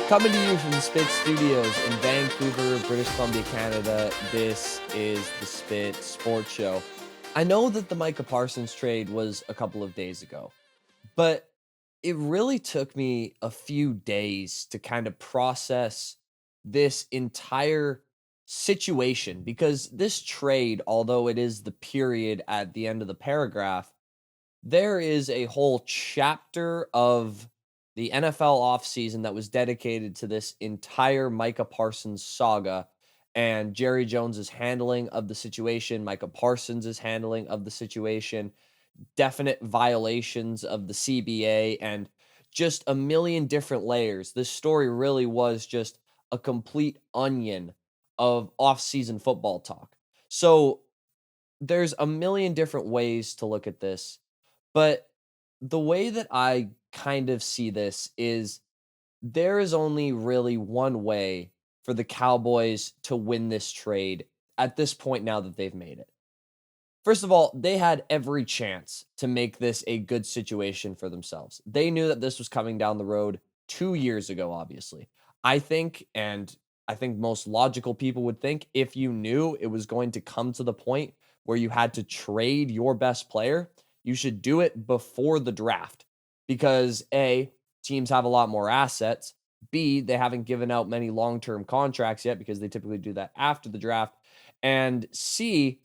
Coming to you from the Spit Studios in Vancouver, British Columbia, Canada, this is the Spit Sports Show. I know that the Micah Parsons trade was a couple of days ago, but it really took me a few days to kind of process this entire situation because this trade, although it is the period at the end of the paragraph, there is a whole chapter of the NFL offseason that was dedicated to this entire Micah Parsons saga and Jerry Jones's handling of the situation, Micah Parsons' handling of the situation, definite violations of the CBA, and just a million different layers. This story really was just a complete onion of offseason football talk. So there's a million different ways to look at this, but the way that I kind of see this is there is only really one way for the Cowboys to win this trade at this point now that they've made it. First of all, they had every chance to make this a good situation for themselves. They knew that this was coming down the road 2 years ago, obviously. I think, and I think most logical people would think, if you knew it was going to come to the point where you had to trade your best player, you should do it before the draft because A, teams have a lot more assets. B, they haven't given out many long term contracts yet because they typically do that after the draft. And C,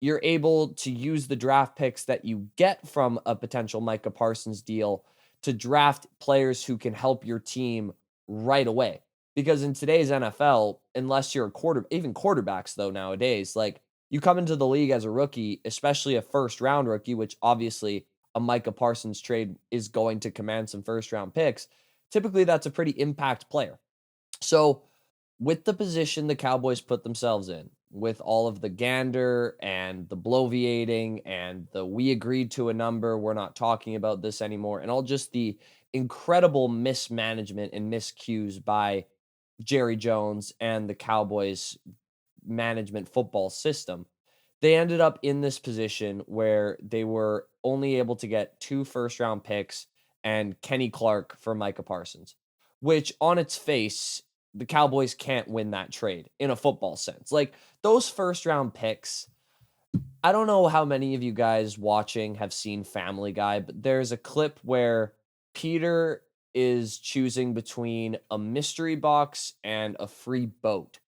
you're able to use the draft picks that you get from a potential Micah Parsons deal to draft players who can help your team right away. Because in today's NFL, unless you're a even quarterbacks though nowadays, like you come into the league as a rookie, especially a first round rookie, which obviously a Micah Parsons trade is going to command some first round picks. Typically, that's a pretty impact player. So, with the position the Cowboys put themselves in, with all of the gander and the bloviating and the we agreed to a number, we're not talking about this anymore, and all just the incredible mismanagement and miscues by Jerry Jones and the Cowboys management football system, they ended up in this position where they were only able to get 2 first round picks and Kenny Clark for Micah Parsons, which on its face, the Cowboys can't win that trade in a football sense. Like those first round picks, I don't know how many of you guys watching have seen Family Guy, but there's a clip where Peter is choosing between a mystery box and a free boat.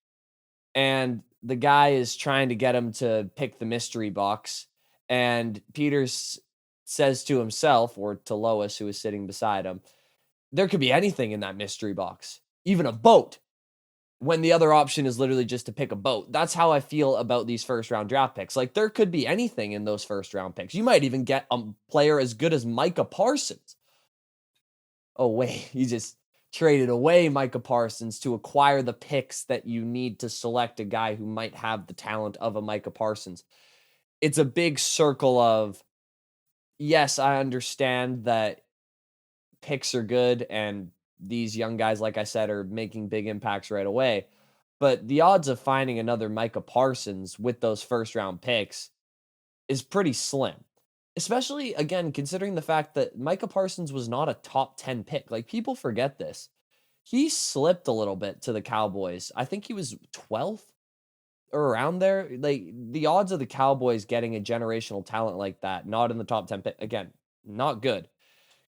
And the guy is trying to get him to pick the mystery box. And says to himself or to Lois, who is sitting beside him, there could be anything in that mystery box, even a boat, when the other option is literally just to pick a boat. That's how I feel about these first round draft picks. Like there could be anything in those first round picks. You might even get a player as good as Micah Parsons. Oh, wait, you just traded away Micah Parsons to acquire the picks that you need to select a guy who might have the talent of a Micah Parsons. It's a big circle of, yes, I understand that picks are good and these young guys, like I said, are making big impacts right away. But the odds of finding another Micah Parsons with those first round picks is pretty slim. Especially, again, considering the fact that Micah Parsons was not a top 10 pick. Like, people forget this. He slipped a little bit to the Cowboys. I think he was 12th or around there. Like, the odds of the Cowboys getting a generational talent like that, not in the top 10 pick, again, not good.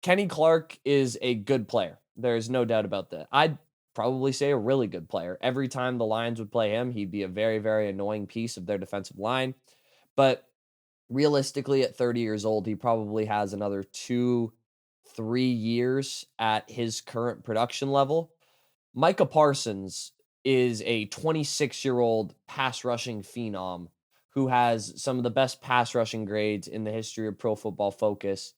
Kenny Clark is a good player. There's no doubt about that. I'd probably say a really good player. Every time the Lions would play him, he'd be a very, very annoying piece of their defensive line. But realistically, at 30 years old, he probably has another 2-3 years at his current production level. Micah Parsons is a 26-year-old pass rushing phenom who has some of the best pass rushing grades in the history of Pro Football Focus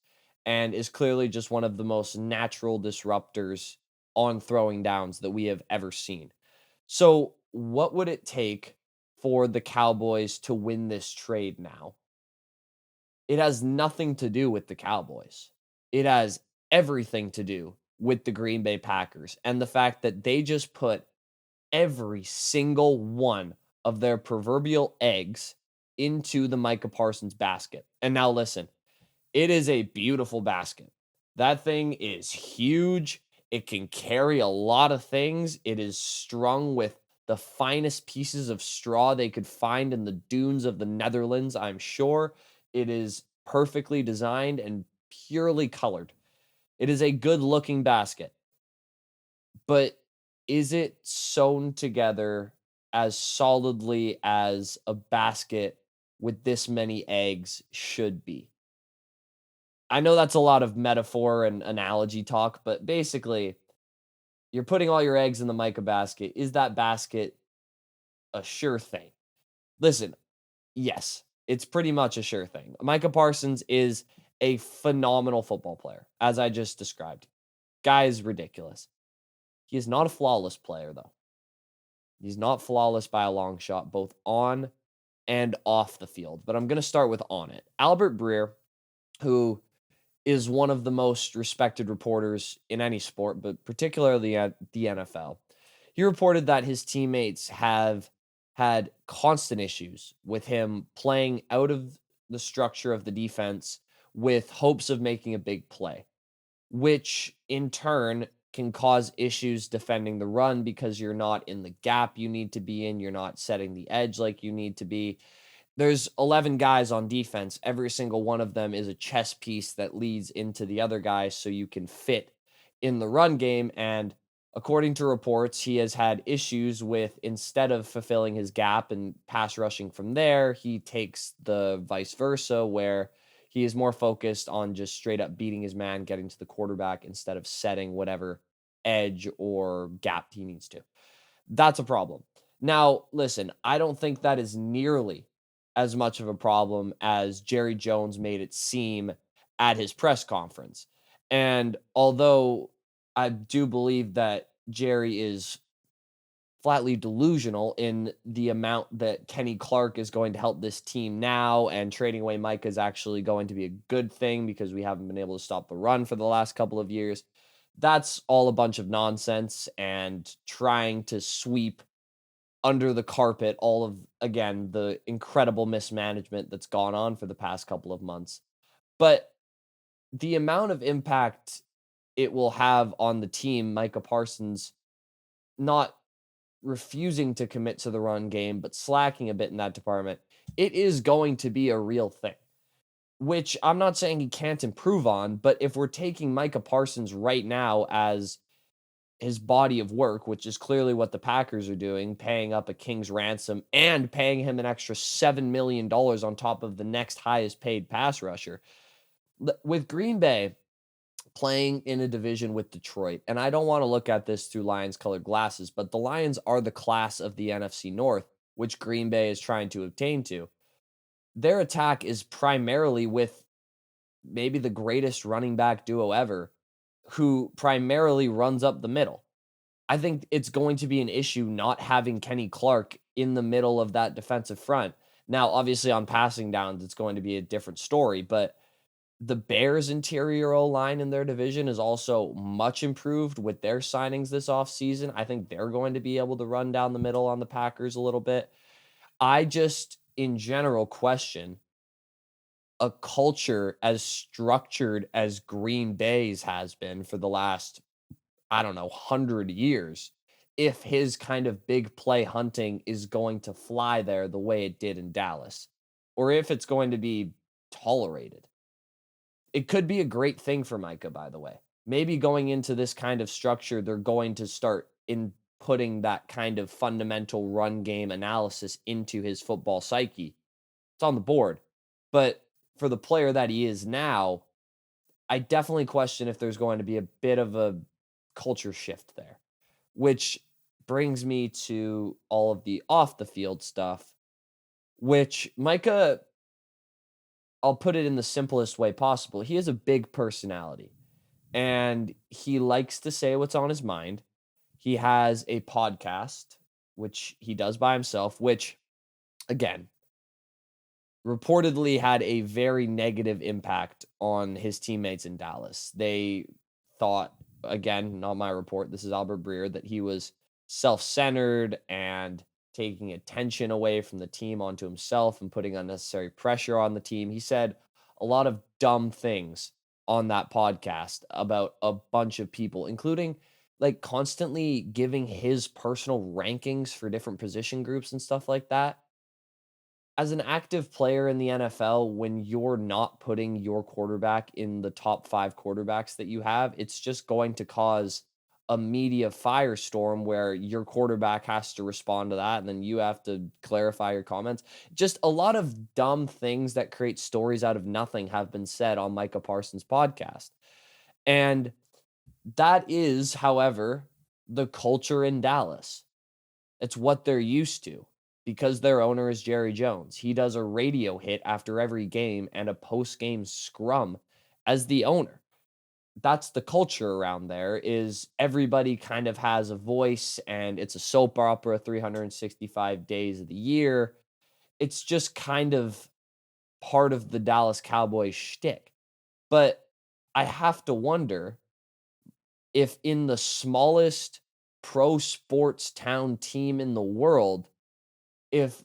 and is clearly just one of the most natural disruptors on throwing downs that we have ever seen. So, what would it take for the Cowboys to win this trade now? It has nothing to do with the Cowboys. It has everything to do with the Green Bay Packers and the fact that they just put every single one of their proverbial eggs into the Micah Parsons basket. And now listen, it is a beautiful basket. That thing is huge. It can carry a lot of things. It is strung with the finest pieces of straw they could find in the dunes of the Netherlands, I'm sure. It is perfectly designed and purely colored. It is a good looking basket, but is it sewn together as solidly as a basket with this many eggs should be? I know that's a lot of metaphor and analogy talk, but basically, you're putting all your eggs in the Micah basket. Is that basket a sure thing? Listen, yes, it's pretty much a sure thing. Micah Parsons is a phenomenal football player, as I just described. Guy is ridiculous. He is not a flawless player, though. He's not flawless by a long shot, both on and off the field. But I'm going to start with on it. Albert Breer, who is one of the most respected reporters in any sport, but particularly at the NFL. He reported that his teammates have had constant issues with him playing out of the structure of the defense with hopes of making a big play, which in turn can cause issues defending the run because you're not in the gap you need to be in, you're not setting the edge like you need to be. There's 11 guys on defense. Every single one of them is a chess piece that leads into the other guy so you can fit in the run game. And according to reports, he has had issues with instead of fulfilling his gap and pass rushing from there, he takes the vice versa, where he is more focused on just straight up beating his man, getting to the quarterback instead of setting whatever edge or gap he needs to. That's a problem. Now, listen, I don't think that is nearly as much of a problem as Jerry Jones made it seem at his press conference. And although I do believe that Jerry is flatly delusional in the amount that Kenny Clark is going to help this team now, and trading away Micah is actually going to be a good thing because we haven't been able to stop the run for the last couple of years. That's all a bunch of nonsense and trying to sweep under the carpet all of, again, the incredible mismanagement that's gone on for the past couple of months. But the amount of impact it will have on the team, Micah Parsons not refusing to commit to the run game, but slacking a bit in that department, it is going to be a real thing. Which I'm not saying he can't improve on, but if we're taking Micah Parsons right now as his body of work, which is clearly what the Packers are doing, paying up a king's ransom and paying him an extra $7 million on top of the next highest paid pass rusher. With Green Bay playing in a division with Detroit, and I don't want to look at this through Lions colored glasses, but the Lions are the class of the NFC North, which Green Bay is trying to obtain to. Their attack is primarily with maybe the greatest running back duo ever, who primarily runs up the middle. I think it's going to be an issue not having Kenny Clark in the middle of that defensive front. Now, obviously, on passing downs, it's going to be a different story, but the Bears' interior O line in their division is also much improved with their signings this offseason. I think they're going to be able to run down the middle on the Packers a little bit. I just, in general, question a culture as structured as Green Bay's has been for the last, I don't know, 100 years, if his kind of big play hunting is going to fly there the way it did in Dallas, or if it's going to be tolerated. It could be a great thing for Micah, by the way. Maybe going into this kind of structure, they're going to start putting that kind of fundamental run game analysis into his football psyche. It's on the board. But for the player that he is now, I definitely question if there's going to be a bit of a culture shift there, which brings me to all of the off the field stuff, which Micah, I'll put it in the simplest way possible. He has a big personality and he likes to say what's on his mind. He has a podcast, which he does by himself, which, again, reportedly had a very negative impact on his teammates in Dallas. They thought, again, not my report, this is Albert Breer, that he was self-centered and taking attention away from the team onto himself and putting unnecessary pressure on the team. He said a lot of dumb things on that podcast about a bunch of people, including like constantly giving his personal rankings for different position groups and stuff like that. As an active player in the NFL, when you're not putting your quarterback in the top 5 quarterbacks that you have, it's just going to cause a media firestorm where your quarterback has to respond to that, and then you have to clarify your comments. Just a lot of dumb things that create stories out of nothing have been said on Micah Parsons' podcast. And that is, however, the culture in Dallas. It's what they're used to because their owner is Jerry Jones. He does a radio hit after every game and a post-game scrum as the owner. That's the culture around there, is everybody kind of has a voice, and it's a soap opera 365 days of the year. It's just kind of part of the Dallas Cowboys shtick. But I have to wonder if in the smallest pro sports town team in the world, if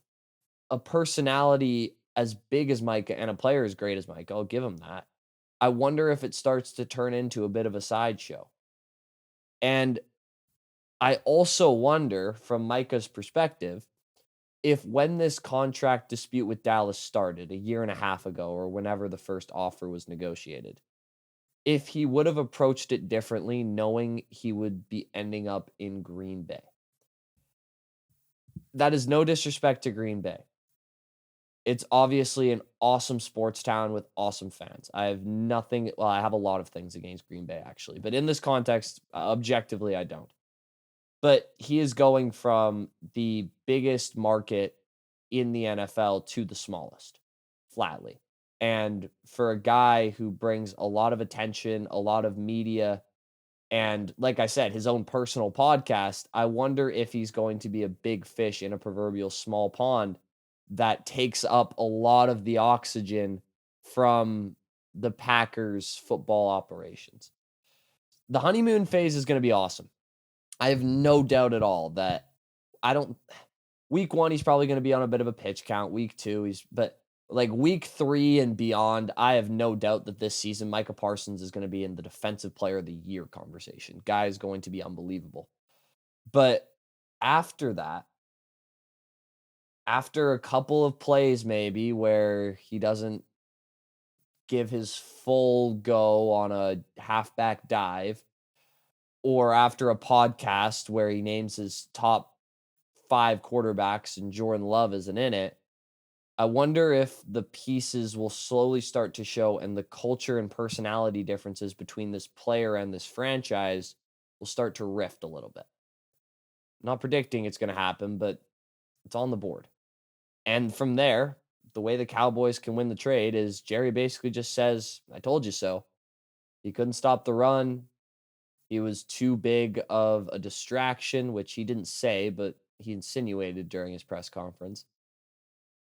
a personality as big as Micah and a player as great as Micah, I'll give him that. I wonder if it starts to turn into a bit of a sideshow. And I also wonder, from Micah's perspective, if when this contract dispute with Dallas started a year and a half ago or whenever the first offer was negotiated, if he would have approached it differently, knowing he would be ending up in Green Bay. That is no disrespect to Green Bay. It's obviously an awesome sports town with awesome fans. I have nothing, well, I have a lot of things against Green Bay, actually. But in this context, objectively, I don't. But he is going from the biggest market in the NFL to the smallest, flatly. And for a guy who brings a lot of attention, a lot of media, and like I said, his own personal podcast, I wonder if he's going to be a big fish in a proverbial small pond that takes up a lot of the oxygen from the Packers football operations. The honeymoon phase is going to be awesome. I have no doubt at all that week 1, he's probably going to be on a bit of a pitch count. Week 2, but like week 3 and beyond, I have no doubt that this season, Micah Parsons is going to be in the defensive player of the year conversation. Guy is going to be unbelievable. But after that, after a couple of plays maybe where he doesn't give his full go on a halfback dive, or after a podcast where he names his top 5 quarterbacks and Jordan Love isn't in it, I wonder if the pieces will slowly start to show and the culture and personality differences between this player and this franchise will start to rift a little bit. Not predicting it's going to happen, but it's on the board. And from there, the way the Cowboys can win the trade is Jerry basically just says, I told you so. He couldn't stop the run. He was too big of a distraction, which he didn't say, but he insinuated during his press conference.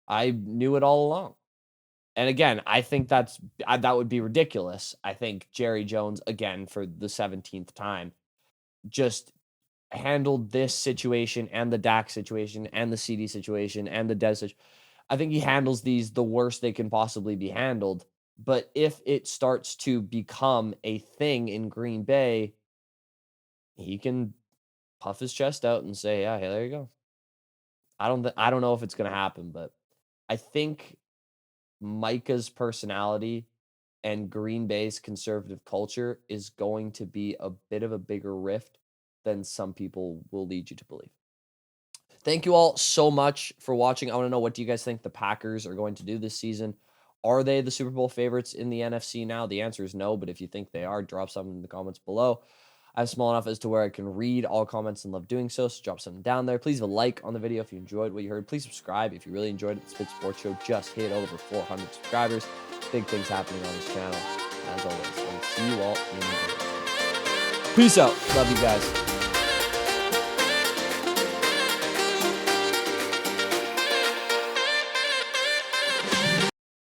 I knew it all along. And again, I think that would be ridiculous. I think Jerry Jones, again, for the 17th time, just handled this situation and the Dak situation and the CD situation and the Dez situation. I think he handles these the worst they can possibly be handled. But if it starts to become a thing in Green Bay, he can puff his chest out and say, yeah, hey, there you go. I don't know if it's going to happen, but I think Micah's personality and Green Bay's conservative culture is going to be a bit of a bigger rift than some people will lead you to believe. Thank you all so much for watching. I want to know, what do you guys think the Packers are going to do this season? Are they the Super Bowl favorites in the NFC now? The answer is no, but if you think they are, drop something in the comments below. I'm small enough as to where I can read all comments and love doing so drop something down there. Please leave a like on the video if you enjoyed what you heard. Please subscribe if you really enjoyed it. The Spit Sports Show just hit over 400 subscribers. Big things happening on this channel. As always, I'll see you all in the video. Peace out. Love you guys.